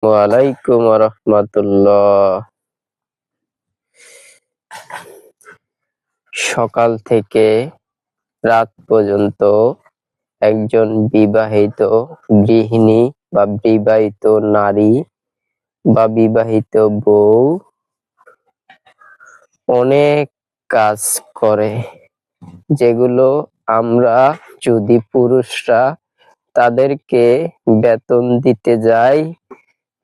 ওয়ালাইকুম রাহমাতুল্লাহ। সকাল থেকে রাত পর্যন্ত একজন বিবাহিত গৃহিণী বা বিবাহিত নারী বা বিবাহিত বউ অনেক কাজ করে, যেগুলো আমরা যদি পুরুষরা তাদেরকে বেতন দিতে যাই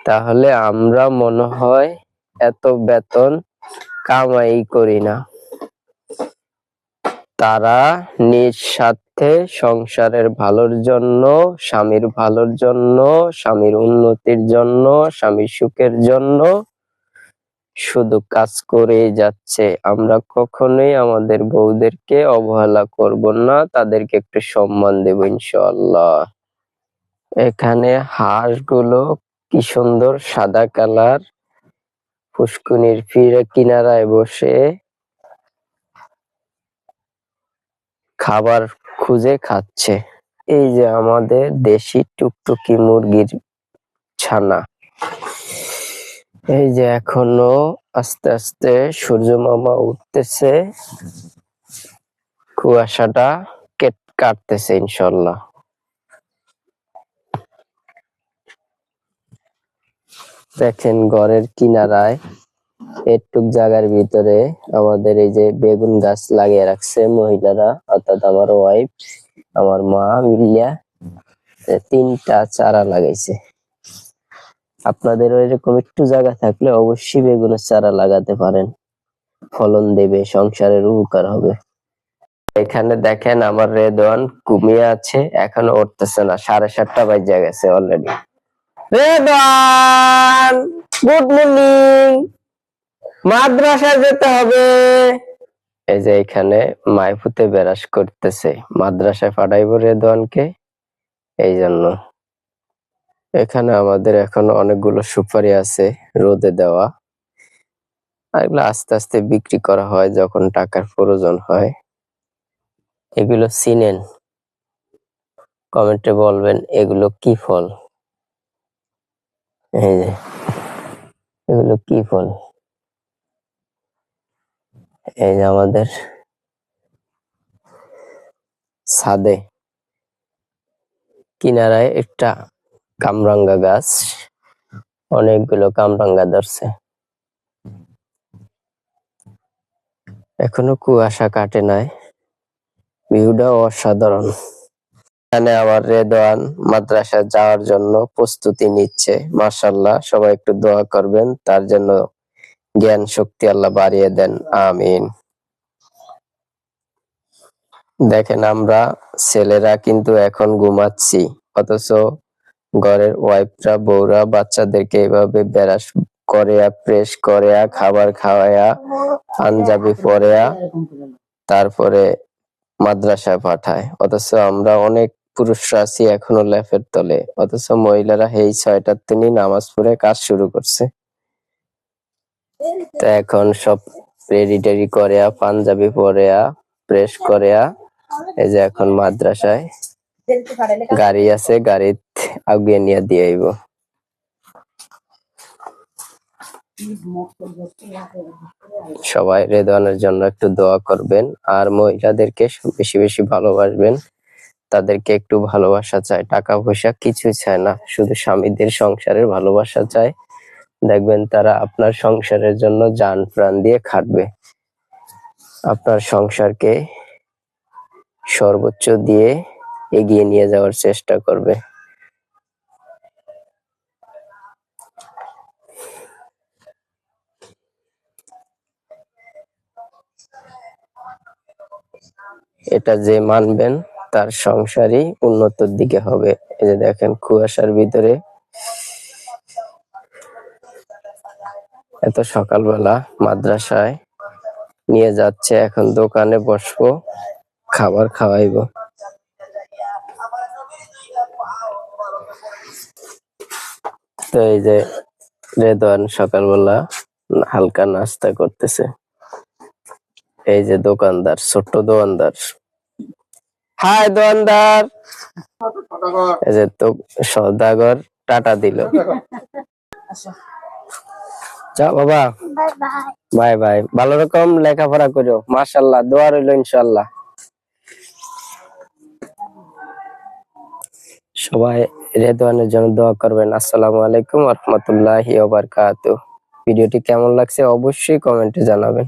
তাহলে আমরা মনে হয় এত বেতন কামাই করি না। তারা নিজ স্বার্থে সংসারের ভালোর জন্য, স্বামীর ভালোর জন্য, স্বামীর উন্নতির জন্য, স্বামীর সুখের জন্য শুধু কাজ করেই যাচ্ছে। আমরা কখনোই আমাদের বউদেরকে অবহেলা করব না, তাদেরকে একটু সম্মান দেব ইনশাআল্লাহ। এখানে হাঁসগুলো কি সুন্দর সাদা কালার পুষ্কুনির কিনারায় বসে খাবার খুঁজে খাচ্ছে। এই যে আমাদের দেশি টুকটুকি মুরগির ছানা। এই যে এখনো আস্তে আস্তে সূর্য মামা উঠতেছে, কুয়াশাটা কাটতেছে ইনশাল্লাহ। দেখেন ঘরের কিনারায় একটুক জায়গার ভিতরে আমাদের এই যে বেগুন গাছ লাগিয়ে রাখছে মহিলারা, অর্থাৎ আমার ওয়াইফ, আমার মা মিলিয়া 3টা চারা লাগাইছে। আপনাদের এরকম একটু জায়গা থাকলে অবশ্যই বেগুনের চারা লাগাতে পারেন, ফলন দেবে, সংসারের উপকার হবে। এখানে দেখেন আমার রেদওয়ান ঘুমিয়ে আছে, এখনো উঠতেছে না, 7:30 বাজে গেছে অলরেডি। রেদওয়ান, গুড মর্নিং, মাদ্রাসায় যেতে হবে। এই যে এখানে মাইফুতে বেরাস করতেছে, মাদ্রাসায় পাঠাইবো রেদওয়ানকে, এই জন্য। এখানে আমাদের এখন অনেকগুলো সুপারি আছে রোদে দেওয়া, আর এগুলো আস্তে আস্তে বিক্রি করা হয় যখন টাকার প্রয়োজন হয়। এগুলো চিনেন? কমেন্টে বলবেন এগুলো কি ফল। এই যে এগুলো কি ফল। এই যে আমাদের ছাদে কিনারায় একটা কামরাঙ্গা গাছ, অনেকগুলো কামরাঙ্গা ধরছে। এখনো কুয়াশা কাটে নাই, ভিউটা অসাধারণ। এখানে আমার রেদওয়ান মাদ্রাসা যাওয়ার জন্য প্রস্তুতি নিচ্ছে, মাশাআল্লাহ। সবাই একটু দোয়া করবেন তার জন্য, জ্ঞান শক্তি আল্লাহ বাড়িয়ে দেন, আমিন। দেখেন আমরা ছেলেরা কিন্তু এখন ঘুমাচ্ছি, অথচ ঘরের ওয়াইফরা, বউরা বাচ্চাদেরকে এভাবে ব্রাশ করিয়া, প্রেস করিয়া, খাবার খাওয়াইয়া, পাঞ্জাবি পরিয়া তারপরে মাদ্রাসায় পাঠায়। অথচ আমরা অনেক পুরুষরা আছি এখনো লেফের তলে, অথচ মহিলারা এই 6টার তিনি নামাজ পড়ে কাজ শুরু করছে। তো এখন সব রেডি টেডি করিয়া, পাঞ্জাবি পরিয়া, প্রেস করিয়া, এই যে এখন মাদ্রাসায় গাড়ি আছে, গাড়িত আগিয়ে নিয়ে দিয়ে আইব। সবাই রেদওয়ানের জন্য একটু দোয়া করবেন, আর মহিলাদেরকে বেশি বেশি ভালোবাসবেন। তাদেরকে একটু ভালোবাসা চায়, টাকা পয়সা কিছু চায় না, শুধু স্বামীদের সংসারের ভালোবাসা চায়। দেখবেন তারা আপনার সংসারের জন্য জান প্রাণ দিয়ে খাটবে, আপনার সংসারকে সর্বোচ্চ দিয়ে এগিয়ে নিয়ে যাওয়ার চেষ্টা করবে। এটা যে মানবেন তার সংসারই উন্নতির দিকে হবে। এই যে দেখেন কুয়াশার ভিতরে এত সকালবেলা মাদ্রাসায় নিয়ে যাচ্ছে, এখন দোকানে বসবো, খাবার খাওয়াইবো। তো এই যে রেদওয়ান সকালবেলা হালকা নাস্তা করতেছে। এই যে দোকানদার, ছোট্ট দোকানদার, হাই দোকানদার, এই যে তো সওদাগর টাটা দিল। যাও বাবা, বাই বাই, ভালো রকম লেখাপড়া করো, মাশাআল্লাহ, দোয়া রইলো ইনশাআল্লাহ। সবাই রেদওয়ানের জন্য দোয়া করবেন। আসসালামু আলাইকুম ওয়া রাহমাতুল্লাহি ওয়া বারাকাতুহু। ভিডিওটি কেমন লাগছে অবশ্যই কমেন্টে জানাবেন।